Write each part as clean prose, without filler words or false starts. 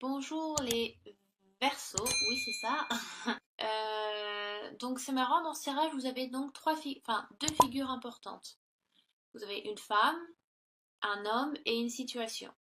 Bonjour les Verseaux, oui c'est ça. Donc c'est marrant, dans ce tirage vous avez donc deux figures importantes. Vous avez une femme, un homme et une situation.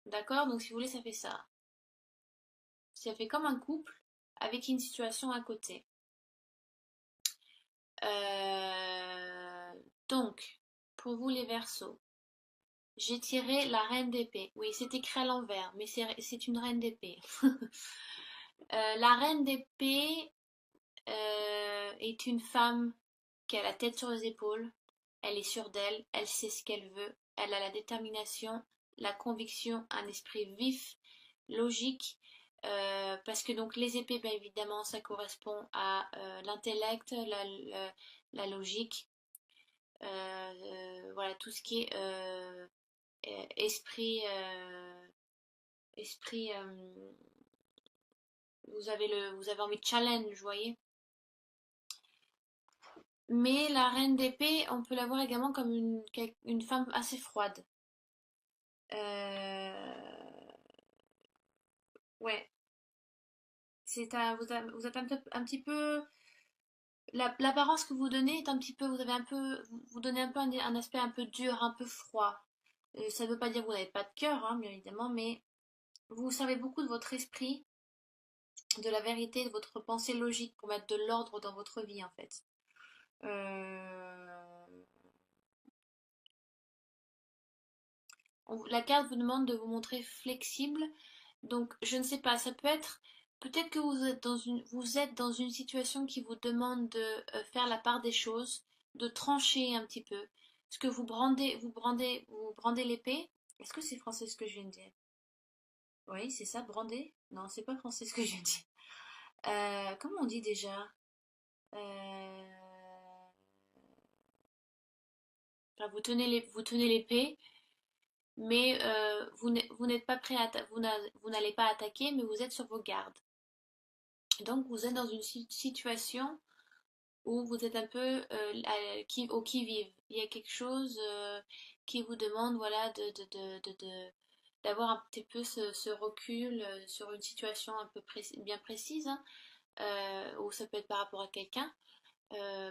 D'accord? Donc si vous voulez ça fait ça. Ça fait comme un couple avec une situation à côté. Euh, donc, pour vous les Verseaux, j'ai tiré la reine d'épée. Oui, c'est écrit à l'envers, mais c'est une reine d'épée. La reine d'épée est une femme qui a la tête sur les épaules, elle est sûre d'elle, elle sait ce qu'elle veut, elle a la détermination, la conviction, un esprit vif, logique, parce que donc les épées, bien évidemment, ça correspond à l'intellect, la logique, voilà tout ce qui est esprit, esprit, vous avez envie de challenge, vous voyez. Mais la reine d'épée, on peut la voir également comme une femme assez froide. Ouais, vous êtes un petit peu, l'apparence que vous donnez est un petit peu, vous avez un peu, vous donnez un peu un aspect un peu dur, un peu froid. Ça ne veut pas dire que vous n'avez pas de cœur, hein, bien évidemment, mais vous savez beaucoup de votre esprit, de la vérité, de votre pensée logique pour mettre de l'ordre dans votre vie, en fait. Euh, la carte vous demande de vous montrer flexible. Donc, je ne sais pas, ça peut être, peut-être que vous êtes dans une situation qui vous demande de faire la part des choses, de trancher un petit peu. Est-ce que vous brandez l'épée? Est-ce que c'est français ce que je viens de dire? Oui, c'est ça, brander? Non, c'est pas français ce que je viens de dire. Comment on dit déjà? Euh, enfin, vous tenez l'épée, mais vous n'êtes pas prêt vous n'allez pas attaquer, mais vous êtes sur vos gardes. Donc vous êtes dans une situation où vous êtes un peu au qui-vive. Il y a quelque chose qui vous demande voilà, d'avoir un petit peu ce recul sur une situation un peu bien précise, hein, ou ça peut être par rapport à quelqu'un.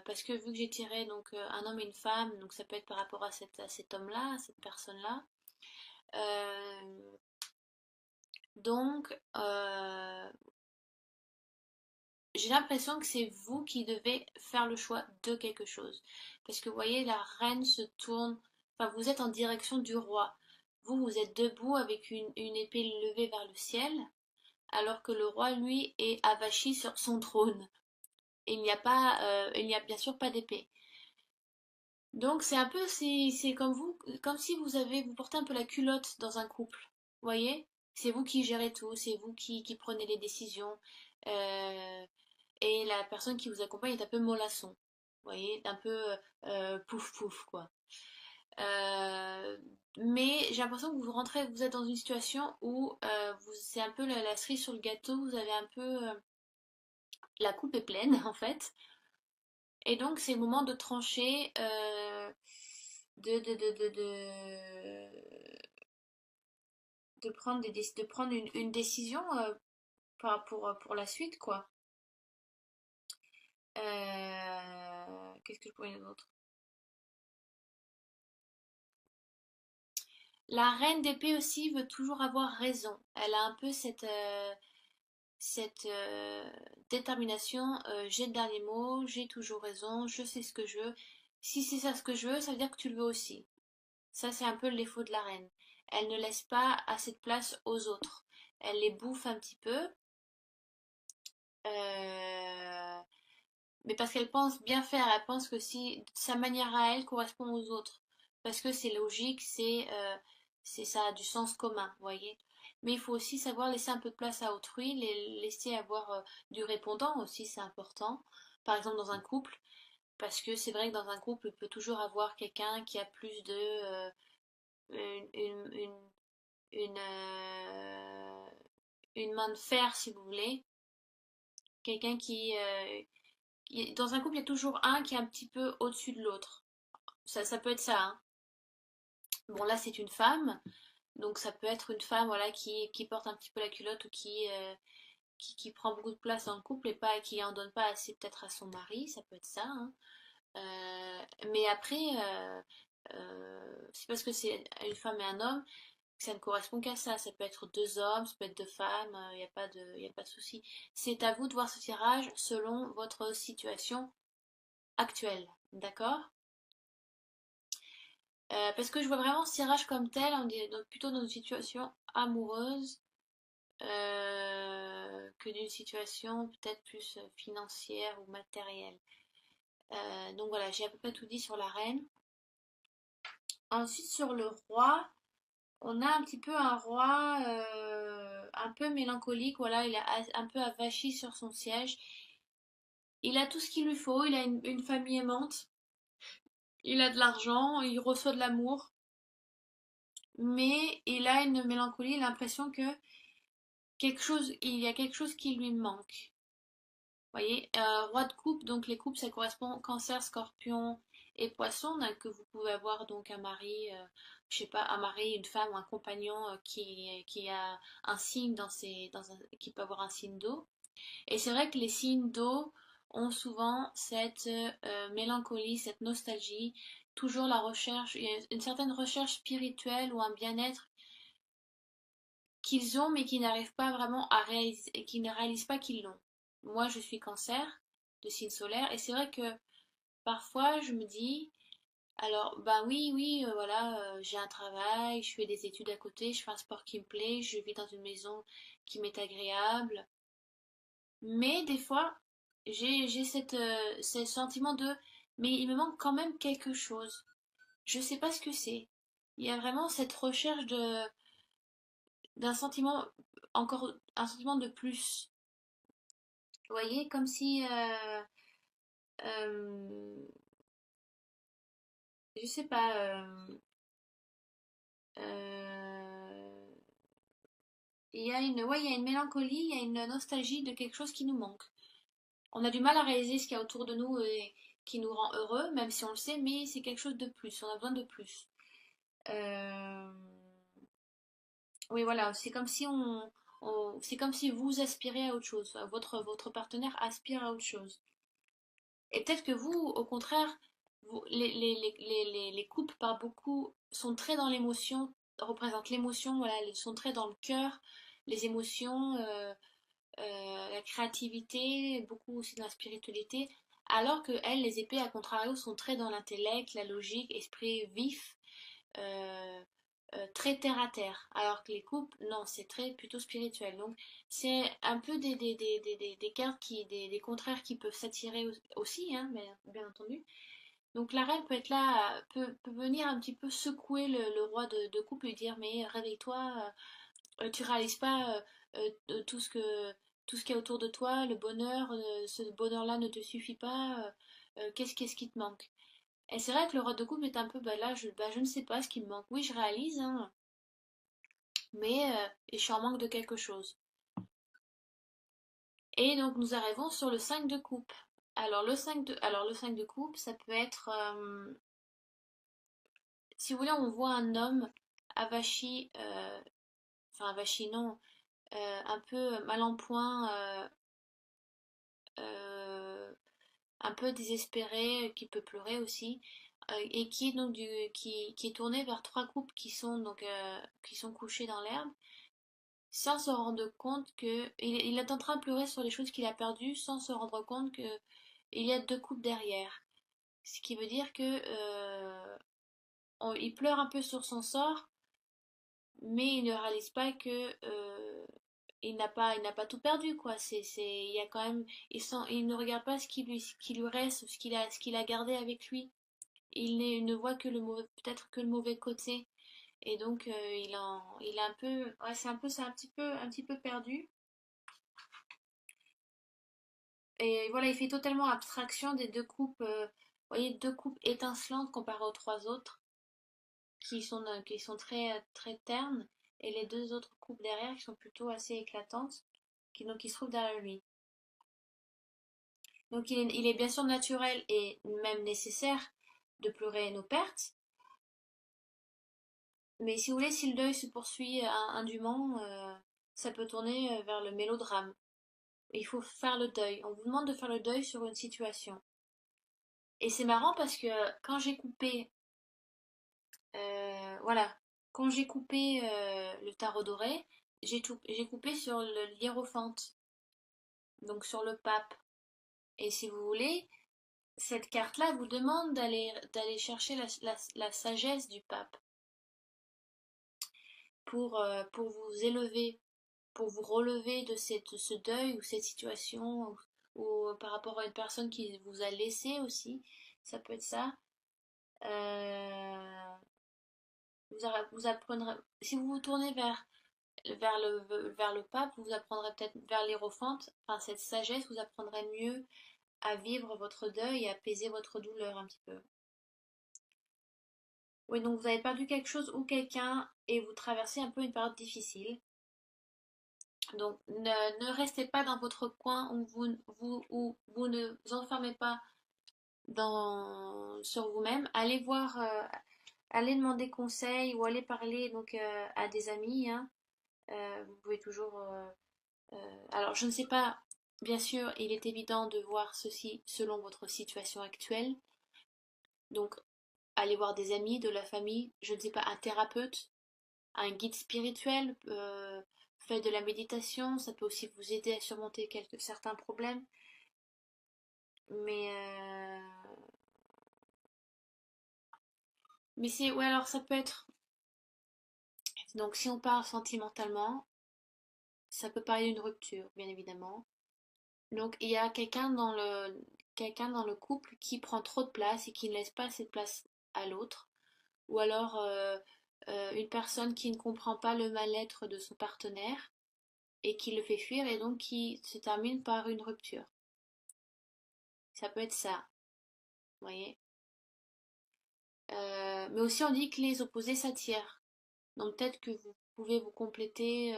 Parce que vu que j'ai tiré donc un homme et une femme, donc ça peut être par rapport à cet homme-là, à cette personne-là. Euh, donc, j'ai l'impression que c'est vous qui devez faire le choix de quelque chose. Parce que vous voyez, la reine se tourne, enfin vous êtes en direction du roi. Vous êtes debout avec une épée levée vers le ciel, alors que le roi, lui, est avachi sur son trône. Et il n'y a bien sûr pas d'épée. Donc c'est un peu, c'est comme vous, comme si vous portez un peu la culotte dans un couple. Vous voyez? C'est vous qui gérez tout, c'est vous qui prenez les décisions. Euh, et la personne qui vous accompagne est un peu mollasson. Vous voyez, un peu pouf pouf quoi. Euh, mais j'ai l'impression que vous êtes dans une situation où c'est un peu la cerise sur le gâteau, vous avez un peu la coupe est pleine en fait. Et donc c'est le moment de trancher, de prendre de prendre une décision pour la suite quoi. Qu'est-ce que je pourrais dire d'autre? La reine d'épée aussi veut toujours avoir raison. Elle a un peu cette détermination. J'ai le dernier mot, j'ai toujours raison, je sais ce que je veux. Si c'est ça ce que je veux, ça veut dire que tu le veux aussi. Ça, c'est un peu le défaut de la reine. Elle ne laisse pas assez de place aux autres. Elle les bouffe un petit peu, euh, mais parce qu'elle pense bien faire. Elle pense que si sa manière à elle correspond aux autres, parce que c'est logique, ça a du sens commun, vous voyez. Mais il faut aussi savoir laisser un peu de place à autrui, laisser avoir du répondant aussi, c'est important. Par exemple dans un couple, parce que c'est vrai que dans un couple, il peut toujours avoir quelqu'un qui a plus de une, une, une, une, euh, une main de fer, si vous voulez. Quelqu'un dans un couple, il y a toujours un qui est un petit peu au-dessus de l'autre. Ça peut être ça, hein. Bon, là, c'est une femme, Donc ça peut être une femme voilà, qui porte un petit peu la culotte ou qui prend beaucoup de place dans le couple et pas qui en donne pas assez peut-être à son mari, ça peut être ça, hein. Mais après, c'est parce que c'est une femme et un homme que ça ne correspond qu'à ça. Ça peut être deux hommes, ça peut être deux femmes, il n'y a pas de, y a pas de souci. C'est à vous de voir ce tirage selon votre situation actuelle, d'accord? Parce que je vois vraiment ce tirage comme tel, on est donc plutôt dans une situation amoureuse que d'une situation peut-être plus financière ou matérielle. Donc voilà, j'ai à peu près tout dit sur la reine. Ensuite, sur le roi, on a un petit peu un roi un peu mélancolique, voilà, il a un peu avachi sur son siège. Il a tout ce qu'il lui faut, il a une famille aimante, il a de l'argent, il reçoit de l'amour, mais il a une mélancolie, l'impression que il y a quelque chose qui lui manque. Vous voyez, roi de coupe, donc les coupes, ça correspond cancer, scorpion et poisson, donc, que vous pouvez avoir donc un mari, je sais pas, un mari, une femme ou un compagnon qui a un signe qui peut avoir un signe d'eau. Et c'est vrai que les signes d'eau ont souvent cette mélancolie, cette nostalgie, toujours la recherche, il y a une certaine recherche spirituelle ou un bien-être qu'ils ont mais qui n'arrivent pas vraiment à réaliser et qui ne réalisent pas qu'ils l'ont. Moi, je suis cancer de signe solaire et c'est vrai que parfois je me dis alors bah oui oui voilà j'ai un travail, je fais des études à côté, je fais un sport qui me plaît, je vis dans une maison qui m'est agréable, mais des fois j'ai ce sentiment de mais il me manque quand même quelque chose. Je sais pas ce que c'est. Il y a vraiment cette recherche d'un sentiment encore un sentiment de plus. Vous voyez, comme si euh, je sais pas euh, il y a une mélancolie, il y a une nostalgie de quelque chose qui nous manque. On a du mal à réaliser ce qu'il y a autour de nous et qui nous rend heureux, même si on le sait, mais c'est quelque chose de plus, on a besoin de plus. Euh, oui, voilà, c'est comme si c'est comme si vous aspirez à autre chose, votre partenaire aspire à autre chose. Et peut-être que vous, au contraire, les couples par beaucoup sont très dans l'émotion, représentent l'émotion, voilà, ils sont très dans le cœur, les émotions, la créativité, beaucoup aussi dans la spiritualité, alors que elles, les épées, à contrario, sont très dans l'intellect, la logique, esprit vif, euh, très terre à terre, alors que les couples, non, c'est très plutôt spirituel. Donc, c'est un peu des cartes des contraires qui peuvent s'attirer aussi, hein, bien entendu. Donc, la reine peut être là, peut venir un petit peu secouer le roi de couple et dire, mais réveille-toi, tu réalises pas tout ce qu'il y a autour de toi, le bonheur, ce bonheur-là ne te suffit pas, qu'est-ce qui te manque? Et c'est vrai que le roi de coupe est un peu, bah là, je ne sais pas ce qui me manque. Oui, je réalise, hein, mais et je suis en manque de quelque chose. Et donc nous arrivons sur le 5 de coupe. Alors le 5 de coupe, ça peut être, si vous voulez, on voit un homme avachi, enfin avachi non, un peu mal en point, euh, un peu désespéré, qui peut pleurer aussi, et qui est donc qui est tourné vers trois couples qui sont couchés dans l'herbe, sans se rendre compte que il est en train de pleurer sur les choses qu'il a perdues, sans se rendre compte que il y a deux couples derrière. Ce qui veut dire que il pleure un peu sur son sort, mais il ne réalise pas que il n'a pas tout perdu quoi. Il y a quand même, il ne regarde pas ce qui lui reste, ce qu'il a gardé avec lui. Il ne voit que le mauvais, peut-être que le mauvais côté. Et donc il est un peu, ouais, c'est un petit peu perdu. Et voilà, il fait totalement abstraction des deux coupes, vous voyez, deux coupes étincelantes comparées aux trois autres, qui sont très ternes, et les deux autres coupes derrière qui sont plutôt assez éclatantes, qui se trouvent derrière lui. Donc il est bien sûr naturel et même nécessaire de pleurer nos pertes, Mais si vous voulez, si le deuil se poursuit indûment, ça peut tourner vers le mélodrame. Il faut faire le deuil. On vous demande de faire le deuil sur une situation. Et c'est marrant parce que quand j'ai coupé, voilà, quand j'ai coupé le tarot doré, j'ai coupé sur le hiérophante, donc sur le pape. Et si vous voulez, cette carte-là vous demande d'aller chercher la sagesse du pape pour vous élever, pour vous relever de ce deuil ou cette situation, ou par rapport à une personne qui vous a laissé aussi, ça peut être ça. Euh, vous apprendrez, si vous vous tournez vers le pape, vous apprendrez peut-être vers l'hiérophante, enfin cette sagesse, vous apprendrez mieux à vivre votre deuil et à apaiser votre douleur un petit peu. Oui, donc vous avez perdu quelque chose ou quelqu'un et vous traversez un peu une période difficile. Donc ne restez pas dans votre coin où vous ne vous enfermez pas sur vous-même. Allez voir, allez demander conseil ou allez parler donc à des amis, hein. Vous pouvez toujours. Alors je ne sais pas, bien sûr, il est évident de voir ceci selon votre situation actuelle. Donc allez voir des amis, de la famille, je ne sais pas, un thérapeute, un guide spirituel, faites de la méditation, ça peut aussi vous aider à surmonter certains problèmes. Mais, mais c'est, ouais, alors ça peut être, donc si on parle sentimentalement, ça peut parler d'une rupture, bien évidemment. Donc il y a quelqu'un dans le couple qui prend trop de place et qui ne laisse pas assez de place à l'autre. Ou alors une personne qui ne comprend pas le mal-être de son partenaire et qui le fait fuir et donc qui se termine par une rupture. Ça peut être ça, vous voyez. Mais aussi on dit que les opposés s'attirent. Donc peut-être que vous pouvez vous compléter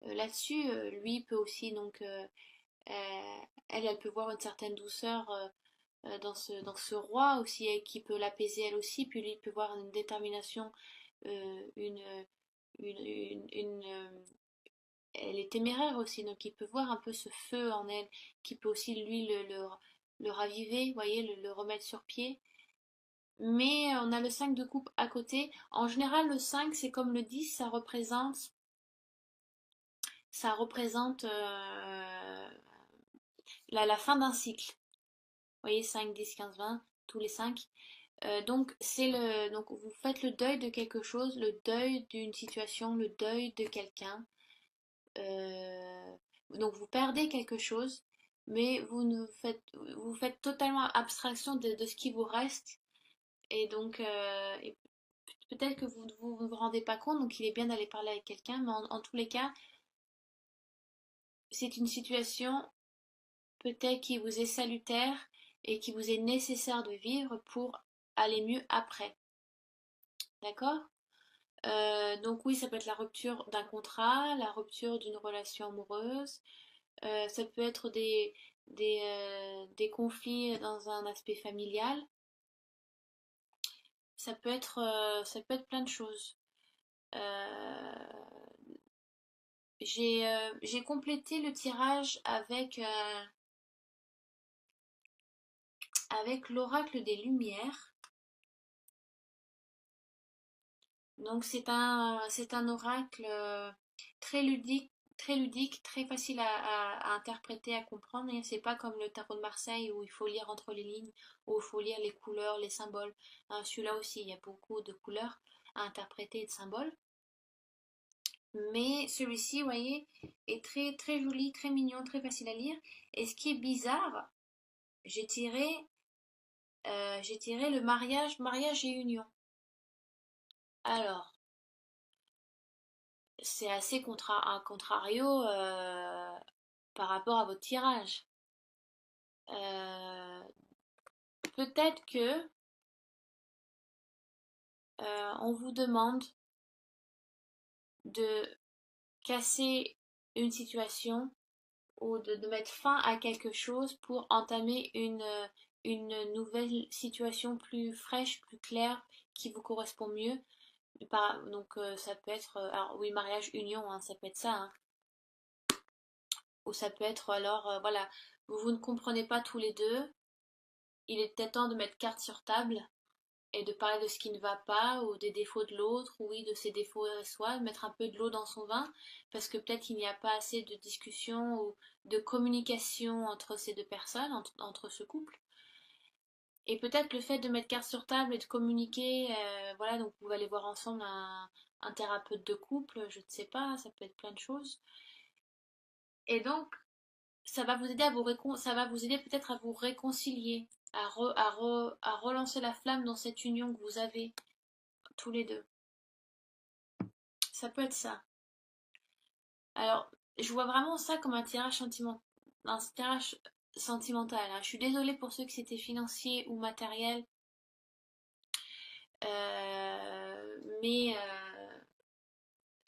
là-dessus. Lui peut aussi donc elle peut voir une certaine douceur dans ce roi aussi qui peut l'apaiser elle aussi. Puis lui peut voir une détermination, une, elle est téméraire aussi, donc il peut voir un peu ce feu en elle, qui peut aussi lui le raviver, vous voyez, le remettre sur pied. Mais on a le 5 de coupe à côté. En général, le 5 c'est comme le 10, ça représente la fin d'un cycle. Vous voyez, 5, 10, 15, 20, tous les 5. Donc vous faites le deuil de quelque chose, le deuil d'une situation, le deuil de quelqu'un. Euh, donc vous perdez quelque chose, mais vous faites totalement abstraction de ce qui vous reste. Et donc peut-être que vous ne vous rendez pas compte, donc il est bien d'aller parler avec quelqu'un, mais en tous les cas, c'est une situation peut-être qui vous est salutaire et qui vous est nécessaire de vivre pour aller mieux après. D'accord? Donc oui, ça peut être la rupture d'un contrat, la rupture d'une relation amoureuse, ça peut être des conflits dans un aspect familial, ça peut être plein de choses. Euh, j'ai complété le tirage avec l'oracle des Lumières. Donc c'est un oracle très ludique, très facile à interpréter, à comprendre. Et c'est pas comme le tarot de Marseille où il faut lire entre les lignes, où il faut lire les couleurs, les symboles. Hein, celui-là aussi, il y a beaucoup de couleurs à interpréter et de symboles. Mais celui-ci, vous voyez, est très très joli, très mignon, très facile à lire. Et ce qui est bizarre, j'ai tiré, j'ai tiré le mariage et union. Alors, c'est assez un contrario par rapport à votre tirage. Euh, Peut-être que on vous demande de casser une situation ou de mettre fin à quelque chose pour entamer une nouvelle situation plus fraîche, plus claire, qui vous correspond mieux. Donc ça peut être, alors oui, mariage, union, hein, ça peut être ça, hein. Ou ça peut être alors, voilà, vous ne comprenez pas tous les deux, il est peut-être temps de mettre carte sur table et de parler de ce qui ne va pas ou des défauts de l'autre, ou oui, de ses défauts à soi, de mettre un peu de l'eau dans son vin, parce que peut-être il n'y a pas assez de discussion ou de communication entre ces deux personnes, entre ce couple. Et peut-être le fait de mettre carte sur table et de communiquer, voilà, donc vous allez voir ensemble un thérapeute de couple, je ne sais pas, ça peut être plein de choses. Et donc, ça va vous aider ça va vous aider peut-être à vous réconcilier, à relancer la flamme dans cette union que vous avez tous les deux. Ça peut être ça. Alors, je vois vraiment ça comme un tirage sentimental, hein. Je suis désolée pour ceux que c'était financier ou matériel, mais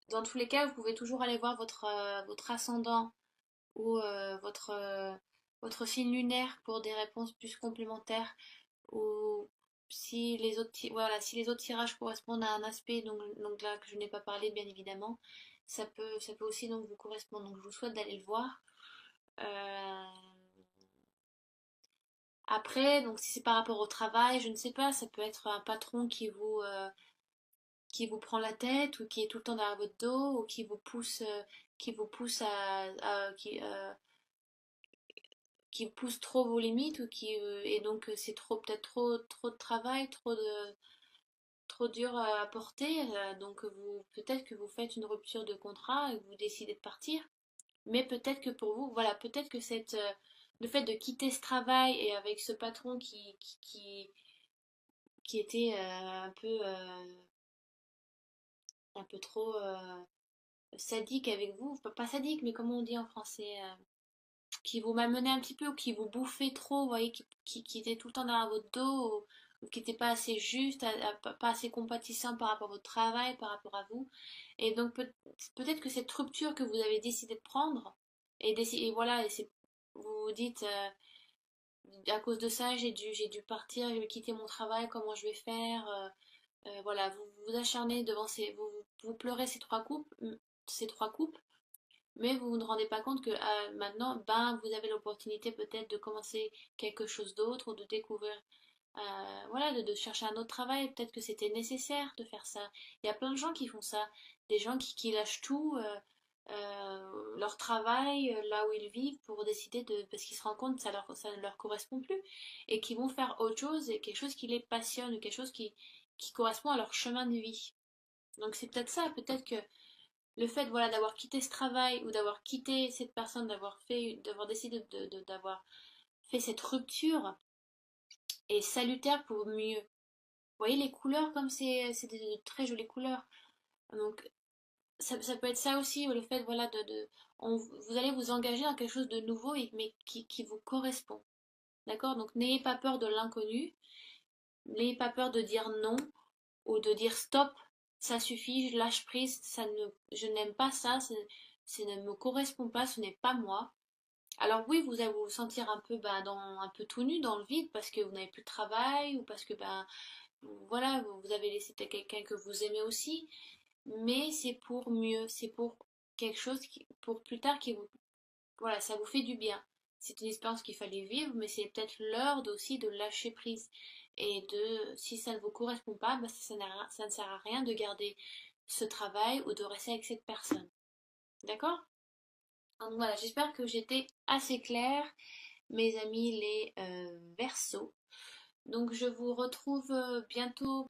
dans tous les cas, vous pouvez toujours aller voir votre ascendant ou votre signe lunaire pour des réponses plus complémentaires. Ou si les autres, voilà, si les autres tirages correspondent à un aspect, donc là que je n'ai pas parlé, bien évidemment, ça peut aussi donc vous correspondre. Donc je vous souhaite d'aller le voir. Euh, Après, donc si c'est par rapport au travail, je ne sais pas, ça peut être un patron qui vous prend la tête ou qui est tout le temps derrière votre dos ou qui vous pousse qui pousse trop vos limites ou et donc c'est peut-être trop de travail, trop dur à porter, donc vous peut-être que vous faites une rupture de contrat et que vous décidez de partir, mais peut-être que pour vous, voilà, peut-être que le fait de quitter ce travail et avec ce patron qui était un peu trop sadique avec vous, pas sadique, mais comment on dit en français, qui vous malmenait un petit peu ou qui vous bouffait trop, vous voyez, qui était tout le temps derrière votre dos ou qui n'était pas assez juste, pas assez compatissant par rapport à votre travail, par rapport à vous. Et donc peut-être que cette rupture que vous avez décidé de prendre, et voilà, vous vous dites, à cause de ça, j'ai dû partir, j'ai dû quitter mon travail, comment je vais faire voilà, vous vous acharnez devant vous pleurez ces trois coupes, mais vous ne rendez pas compte que maintenant, ben, vous avez l'opportunité peut-être de commencer quelque chose d'autre ou de découvrir, voilà, de chercher un autre travail. Peut-être que c'était nécessaire de faire ça. Il y a plein de gens qui font ça. Des gens qui lâchent tout, leur travail, là où ils vivent, pour décider parce qu'ils se rendent compte que ça ne leur correspond plus et qui vont faire autre chose, et quelque chose qui les passionne, ou quelque chose qui correspond à leur chemin de vie. Donc c'est peut-être ça, peut-être que le fait voilà d'avoir quitté ce travail ou d'avoir quitté cette personne, d'avoir décidé d'avoir fait cette rupture est salutaire pour mieux. Vous voyez les couleurs comme c'est de très jolies couleurs. Donc ça peut être ça aussi, le fait voilà vous allez vous engager dans quelque chose de nouveau mais qui vous correspond. D'accord? Donc n'ayez pas peur de l'inconnu, n'ayez pas peur de dire non ou de dire stop, ça suffit, je lâche prise, je n'aime pas ça, ça ne me correspond pas, ce n'est pas moi. Alors oui, vous allez vous sentir un peu, un peu tout nu dans le vide parce que vous n'avez plus de travail ou parce que voilà, vous avez laissé peut-être quelqu'un que vous aimez aussi, mais c'est pour mieux, c'est pour quelque chose pour plus tard voilà, ça vous fait du bien. C'est une expérience qu'il fallait vivre, mais c'est peut-être l'heure aussi de lâcher prise. Et si ça ne vous correspond pas, ça ne sert à rien de garder ce travail ou de rester avec cette personne. D'accord? Donc voilà, j'espère que j'étais assez claire, mes amis les Verseaux. Donc je vous retrouve bientôt